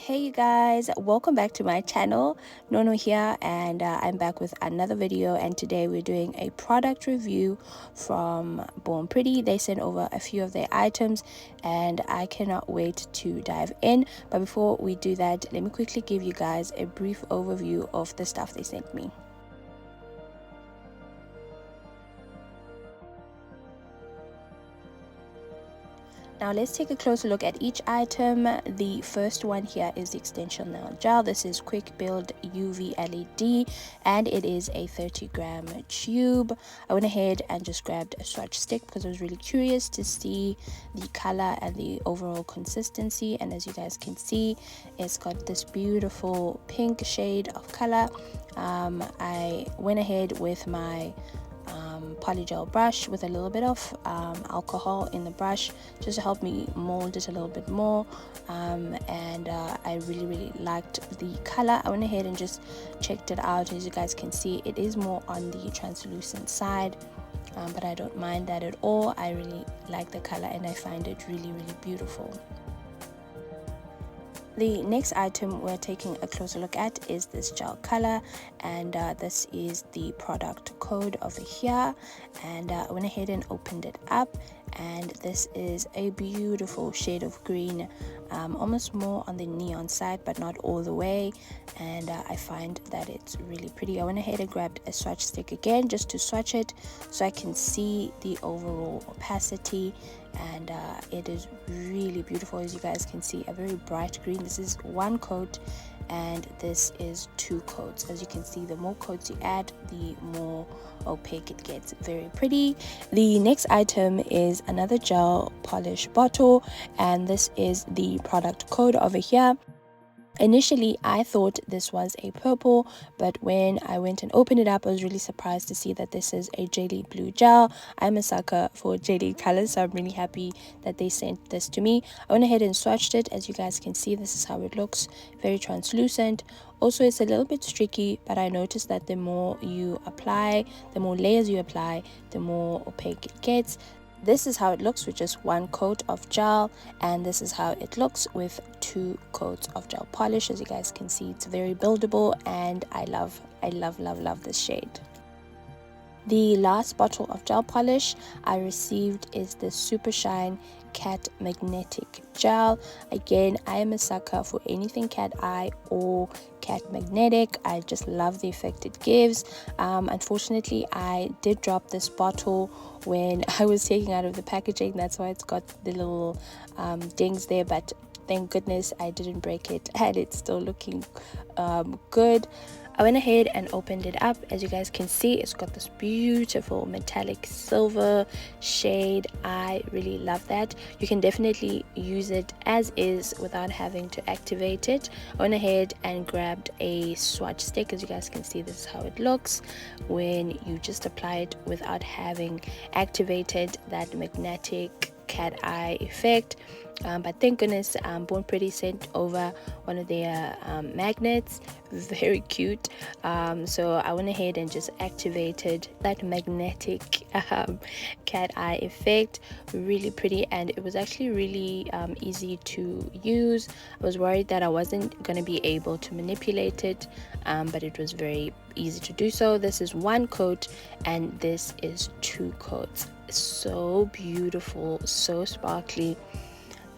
Hey you guys, welcome back to my channel. Nono here, and I'm back with another video, and today we're doing a product review from Born Pretty. They sent over a few of their items and I cannot wait to dive in. But before we do that, let me quickly give you guys a brief overview of the stuff they sent me. Now let's take a closer look at each item. The first one here is the extension nail gel. This is quick build UV LED and it is a 30-gram tube. I went ahead and just grabbed a Swatch stick because I was really curious to see the color and the overall consistency, and as you guys can see, it's got this beautiful pink shade of color. I went ahead with my polygel brush with a little bit of alcohol in the brush just to help me mold it a little bit more, and I really liked the color. I went ahead and just checked it out. As you guys can see, it is more on the translucent side, but I don't mind that at all. I really like the color and I find it really beautiful. The next item we're taking a closer look at is this gel color, and this is the product code over here, and I went ahead and opened it up, and this is a beautiful shade of green, almost more on the neon side but not all the way, and I find that it's really pretty. I went ahead and grabbed a swatch stick again just to swatch it so I can see the overall opacity, and it is really beautiful. As you guys can see, a very bright green. This is one coat and this is two coats. As you can see, the more coats you add, the more opaque it gets. Very pretty. The next item is another gel polish bottle, and this is the product code over here. Initially, I thought this was a purple, but when I went and opened it up, I was really surprised to see that this is a jade blue gel. I'm a sucker for jade colors, so I'm really happy that they sent this to me. I went ahead and swatched it. As you guys can see, this is how it looks. Very translucent. Also, it's a little bit streaky, but I noticed that the more you apply, the more layers you apply, the more opaque it gets. This is how it looks with just one coat of gel, and this is how it looks with two coats of gel polish. As you guys can see, it's very buildable, and I love this shade. The last bottle of gel polish I received is the Super Shine Cat Magnetic Gel. Again, I am a sucker for anything cat eye or cat magnetic. I just love the effect it gives. Unfortunately, I did drop this bottle when I was taking out of the packaging. That's why it's got the little dings there, but thank goodness I didn't break it and it's still looking good. I went ahead and opened it up. As you guys can see, it's got this beautiful metallic silver shade. I really love that. You can definitely use it as is without having to activate it. I went ahead and grabbed a swatch stick. As you guys can see, this is how it looks when you just apply it without having activated that magnetic cat eye effect. But thank goodness Born Pretty sent over one of their magnets. Very cute. So I went ahead and just activated that magnetic cat eye effect. Really pretty, and it was actually really easy to use. I was worried that I wasn't going to be able to manipulate it, but it was very easy to do so. This is one coat and this is two coats. So beautiful, so sparkly,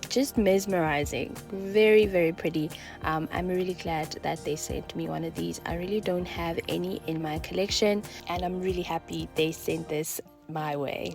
just mesmerizing. Very pretty. I'm really glad that they sent me one of these. I really don't have any in my collection, and I'm really happy they sent this my way.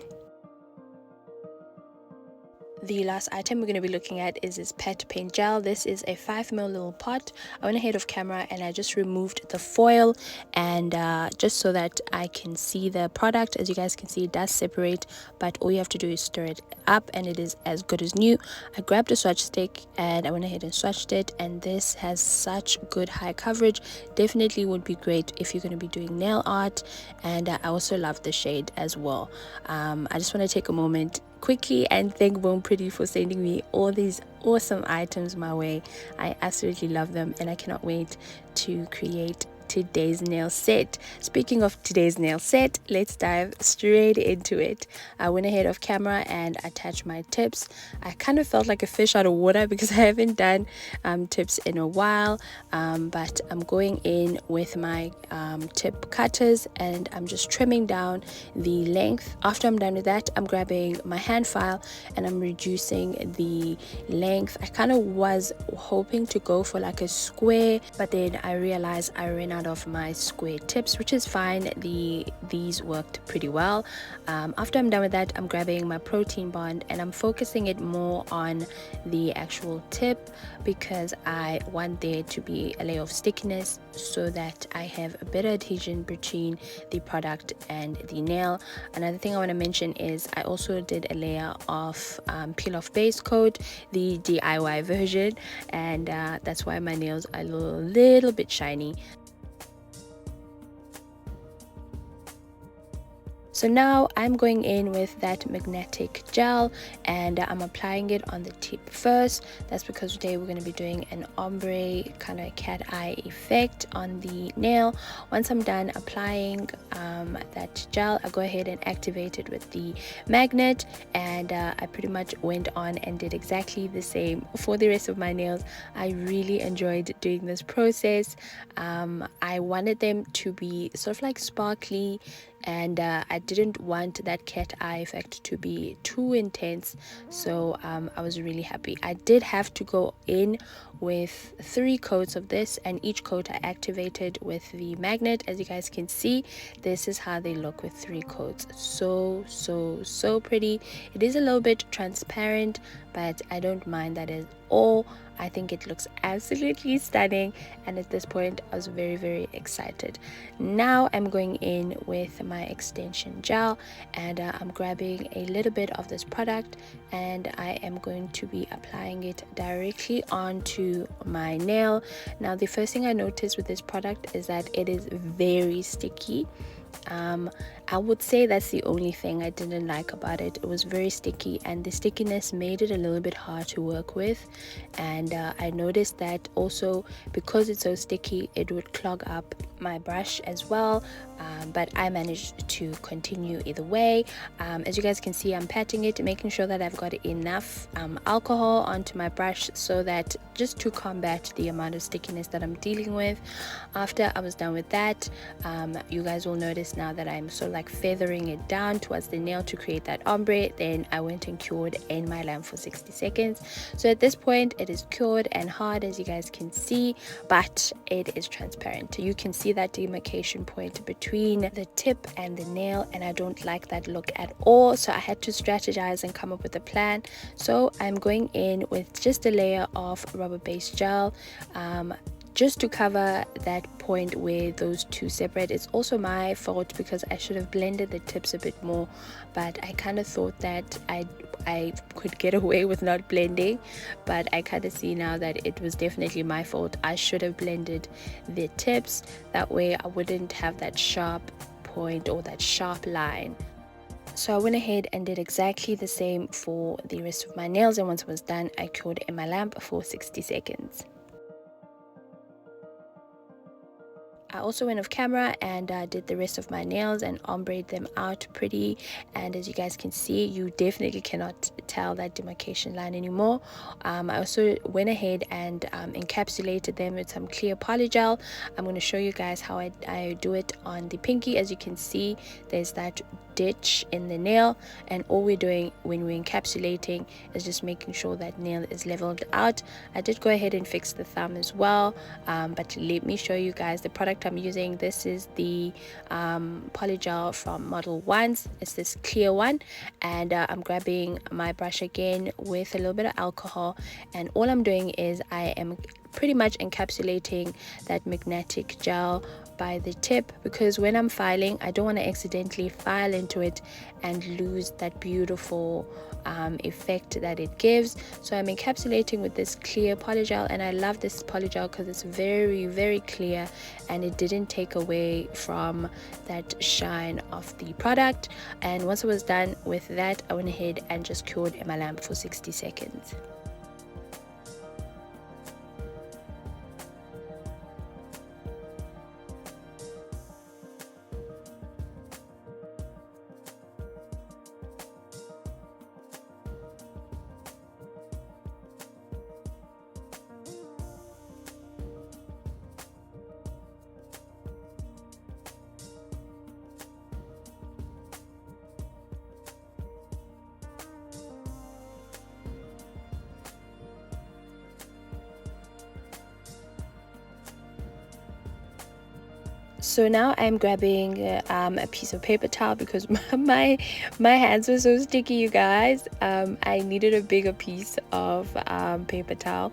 The last item we're going to be looking at is this pet paint gel. This is a 5ml little pot. I went ahead of camera and I just removed the foil, and just so that I can see the product. As you guys can see, it does separate, but all you have to do is stir it up and it is as good as new. I grabbed a swatch stick and I went ahead and swatched it, and this has such good high coverage. Definitely would be great if you're going to be doing nail art, and I also love the shade as well. I just want to take a moment quickly and thank Born Pretty for sending me all these awesome items my way. I absolutely love them and I cannot wait to create today's nail set. Speaking of today's nail set, let's dive straight into it. I went ahead of camera and attached my tips. I kind of felt like a fish out of water because I haven't done tips in a while, but I'm going in with my tip cutters and I'm just trimming down the length. After I'm done with that, I'm grabbing my hand file and I'm reducing the length. I kind of was hoping to go for like a square, but then I realized I ran out of my square tips, which is fine. These worked pretty well. After I'm done with that, I'm grabbing my protein bond and I'm focusing it more on the actual tip because I want there to be a layer of stickiness so that I have a better adhesion between the product and the nail. Another thing I want to mention is I also did a layer of peel off base coat, the DIY version, and that's why my nails are a little bit shiny. So now I'm going in with that magnetic gel and I'm applying it on the tip first. That's because today we're going to be doing an ombre kind of cat eye effect on the nail. Once I'm done applying that gel, I go ahead and activate it with the magnet, and I pretty much went on and did exactly the same for the rest of my nails. I really enjoyed doing this process. I wanted them to be sort of like sparkly, and I didn't want that cat eye effect to be too intense, so I was really happy. I did have to go in with 3 coats of this, and each coat I activated with the magnet. As you guys can see, this is how they look with 3 coats. So pretty. It is a little bit transparent, but I don't mind that at all. I think it looks absolutely stunning, and at this point I was very excited. Now I'm going in with my extension gel, and I'm grabbing a little bit of this product and I am going to be applying it directly onto my nail. Now the first thing I noticed with this product is that it is very sticky. I would say that's the only thing I didn't like about it. It was very sticky, and the stickiness made it a little bit hard to work with. And I noticed that also because it's so sticky, it would clog up my brush as well, but I managed to continue either way. As you guys can see, I'm patting it, making sure that I've got enough alcohol onto my brush so that just to combat the amount of stickiness that I'm dealing with. After I was done with that, you guys will notice now that I'm sort of like feathering it down towards the nail to create that ombre. Then I went and cured in my lamp for 60 seconds. So at this point it is cured and hard, as you guys can see, but it is transparent. You can see that demarcation point between the tip and the nail, and I don't like that look at all. So I had to strategize and come up with a plan. So I'm going in with just a layer of rubber-based gel, just to cover that point where those two separate. It's also my fault because I should have blended the tips a bit more, but I kind of thought that I could get away with not blending, but I kind of see now that it was definitely my fault. I should have blended the tips, that way I wouldn't have that sharp point or that sharp line. So I went ahead and did exactly the same for the rest of my nails, and once it was done, I cured in my lamp for 60 seconds. I also went off camera and did the rest of my nails and ombreed them out pretty, and as you guys can see, you definitely cannot tell that demarcation line anymore. I also went ahead and encapsulated them with some clear polygel. I'm going to show you guys how I do it on the pinky. As you can see, there's that ditch in the nail, and all we're doing when we're encapsulating is just making sure that nail is leveled out. I did go ahead and fix the thumb as well, but let me show you guys the product I'm using. This is the polygel from Model 1s. It's this clear one, and I'm grabbing my brush again with a little bit of alcohol, and all I'm doing is I am pretty much encapsulating that magnetic gel by the tip, because when I'm filing, I don't want to accidentally file into it and lose that beautiful effect that it gives. So I'm encapsulating with this clear polygel, and I love this polygel because it's very clear and it didn't take away from that shine of the product. And once I was done with that, I went ahead and just cured in my lamp for 60 seconds. So now I'm grabbing a piece of paper towel because my hands were so sticky, you guys. I needed a bigger piece of paper towel,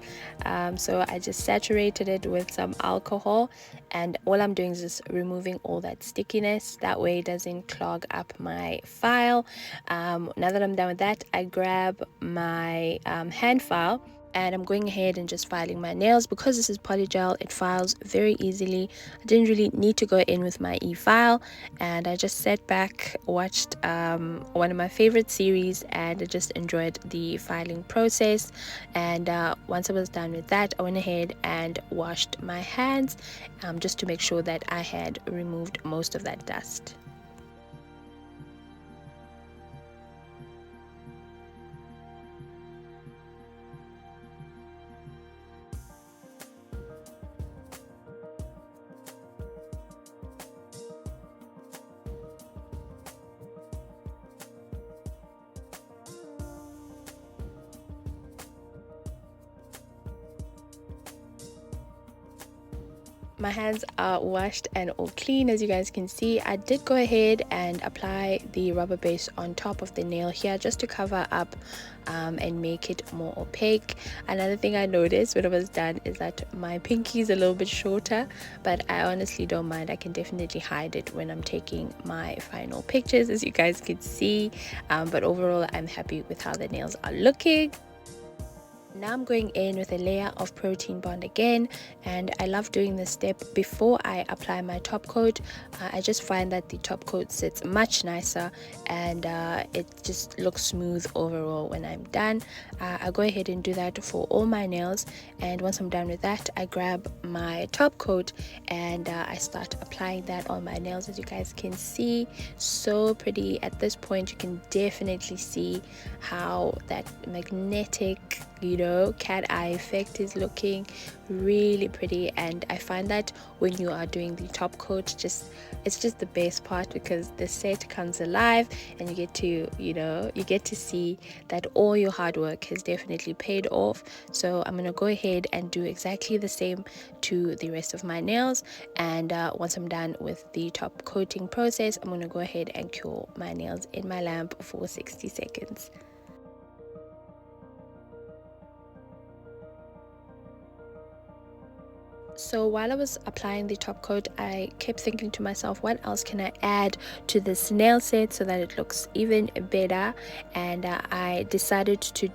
so I just saturated it with some alcohol, and all I'm doing is just removing all that stickiness. That way it doesn't clog up my file. Now that I'm done with that, I grab my hand file, and I'm going ahead and just filing my nails. Because this is polygel, it files very easily. I didn't really need to go in with my e-file, and I just sat back, watched one of my favorite series, and I just enjoyed the filing process. And once I was done with that, I went ahead and washed my hands, just to make sure that I had removed most of that dust. My hands are washed and all clean. As you guys can see, I did go ahead and apply the rubber base on top of the nail here just to cover up and make it more opaque. Another thing I noticed when I was done is that my pinky is a little bit shorter, but I honestly don't mind. I can definitely hide it when I'm taking my final pictures, as you guys can see. But overall, I'm happy with how the nails are looking. Now I'm going in with a layer of protein bond again, and I love doing this step before I apply my top coat. I just find that the top coat sits much nicer, and it just looks smooth overall when I'm done. I go ahead and do that for all my nails, and once I'm done with that, I grab my top coat and I start applying that on my nails. As you guys can see, so pretty. At this point, you can definitely see how that magnetic, cat eye effect is looking really pretty. And I find that when you are doing the top coat, it's just the best part, because the set comes alive and you get to see that all your hard work has definitely paid off. So I'm gonna go ahead and do exactly the same to the rest of my nails, and once I'm done with the top coating process, I'm gonna go ahead and cure my nails in my lamp for 60 seconds. So while I was applying the top coat, I kept thinking to myself, what else can I add to this nail set so that it looks even better? And I decided to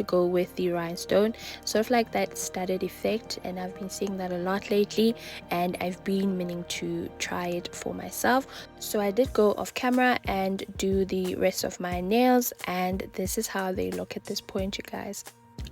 go with the rhinestone, sort of like that studded effect, and I've been seeing that a lot lately, and I've been meaning to try it for myself. So I did go off camera and do the rest of my nails, and this is how they look at this point, you guys.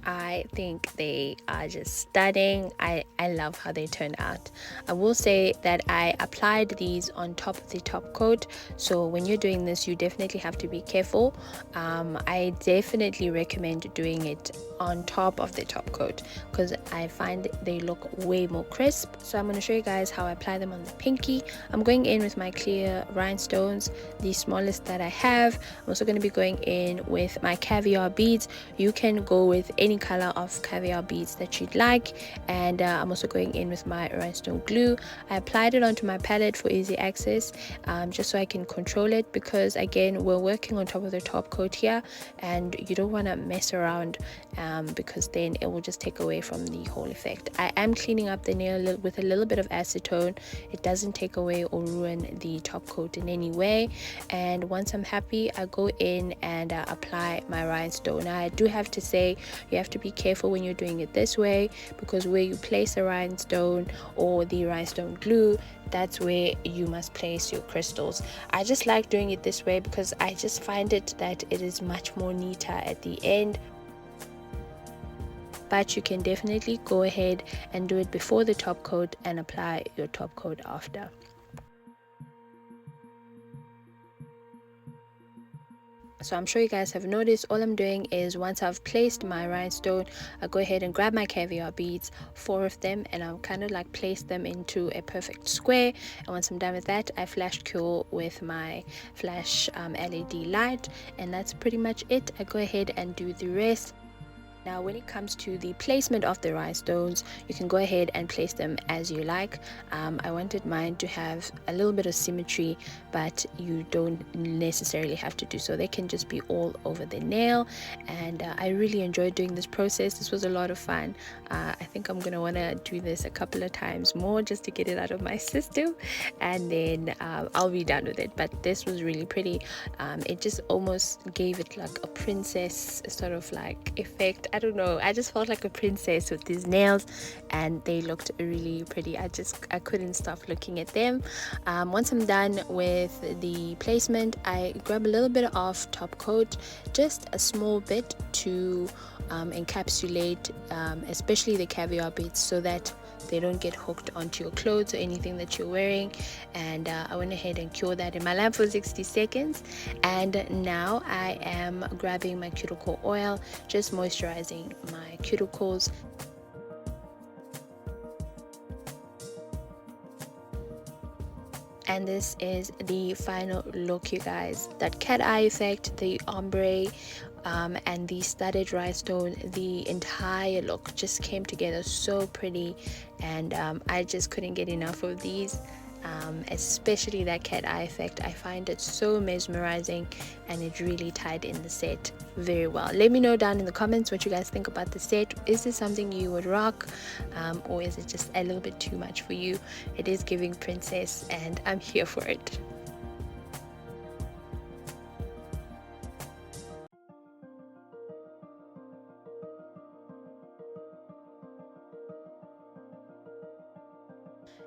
I think they are just stunning. I love how they turned out. I will say that I applied these on top of the top coat, so when you're doing this, you definitely have to be careful. I definitely recommend doing it on top of the top coat, because I find they look way more crisp. So I'm going to show you guys how I apply them on the pinky. I'm going in with my clear rhinestones, the smallest that I have. I'm also going to be going in with my caviar beads. You can go with any color of caviar beads that you'd like, and I'm also going in with my rhinestone glue. I applied it onto my palette for easy access, just so I can control it, because again, we're working on top of the top coat here, and you don't want to mess around, because then it will just take away from the whole effect. I am cleaning up the nail with a little bit of acetone. It doesn't take away or ruin the top coat in any way. And once I'm happy, I go in and apply my rhinestone. Now, I do have to say, you have to be careful when you're doing it this way, because where you place the rhinestone or the rhinestone glue, that's where you must place your crystals. I just like doing it this way because I just find it that it is much more neater at the end. But you can definitely go ahead and do it before the top coat and apply your top coat after. So I'm sure you guys have noticed, all I'm doing is, once I've placed my rhinestone, I go ahead and grab my caviar beads, 4 of them, and I'll kind of like place them into a perfect square. And once I'm done with that, I flash cure with my flash LED light, and that's pretty much it. I go ahead and do the rest. Now when it comes to the placement of the rhinestones, you can go ahead and place them as you like. I wanted mine to have a little bit of symmetry, but you don't necessarily have to do so. They can just be all over the nail, and I really enjoyed doing this process. This was a lot of fun. I think I'm gonna want to do this a couple of times more just to get it out of my system, and then I'll be done with it. But this was really pretty. It just almost gave it like a princess sort of like effect. I don't know, I just felt like a princess with these nails, and they looked really pretty. I couldn't stop looking at them. Once I'm done with the placement, I grab a little bit of top coat, just a small bit to encapsulate especially the caviar bits, so that they don't get hooked onto your clothes or anything that you're wearing. And I went ahead and cured that in my lamp for 60 seconds. And now I am grabbing my cuticle oil, just moisturizing my cuticles. And this is the final look, you guys. That cat eye effect, the ombre, and the studded rhinestone, the entire look just came together so pretty, and I just couldn't get enough of these. Especially that cat eye effect, I find it so mesmerizing, and it really tied in the set very well. Let me know down in the comments what you guys think about the set. Is this something you would rock, or is it just a little bit too much for you? It is giving princess, and I'm here for it.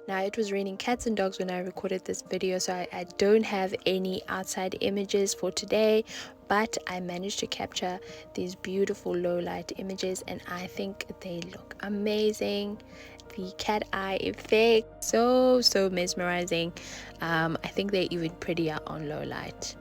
Now it was raining cats and dogs when I recorded this video, so I don't have any outside images for today, but I managed to capture these beautiful low light images, and I think they look amazing. The cat eye effect, so mesmerizing. I think they're even prettier on low light.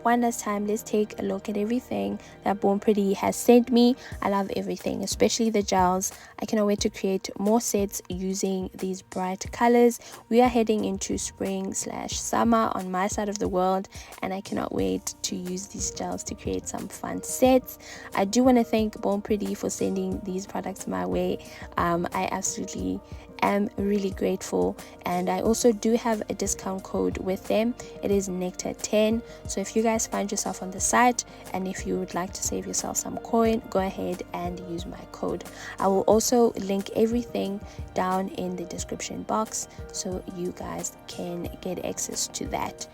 One last time, let's take a look at everything that Born Pretty has sent me. I love everything, especially the gels. I cannot wait to create more sets using these bright colors. We are heading into spring/summer on my side of the world, and I cannot wait to use these gels to create some fun sets. I do want to thank Born Pretty for sending these products my way. I absolutely am really grateful, and I also do have a discount code with them. It is Necta10. So if you guys find yourself on the site and if you would like to save yourself some coin, go ahead and use my code. I will also link everything down in the description box so you guys can get access to that.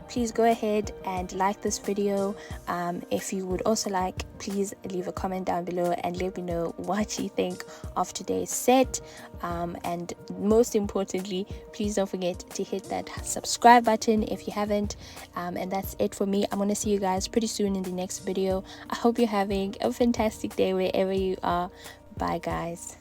Please go ahead and like this video. If you would also like, please leave a comment down below and let me know what you think of today's set, and most importantly, please don't forget to hit that subscribe button if you haven't. And that's it for me. I'm gonna see you guys pretty soon in the next video. I hope you're having a fantastic day wherever you are. Bye guys.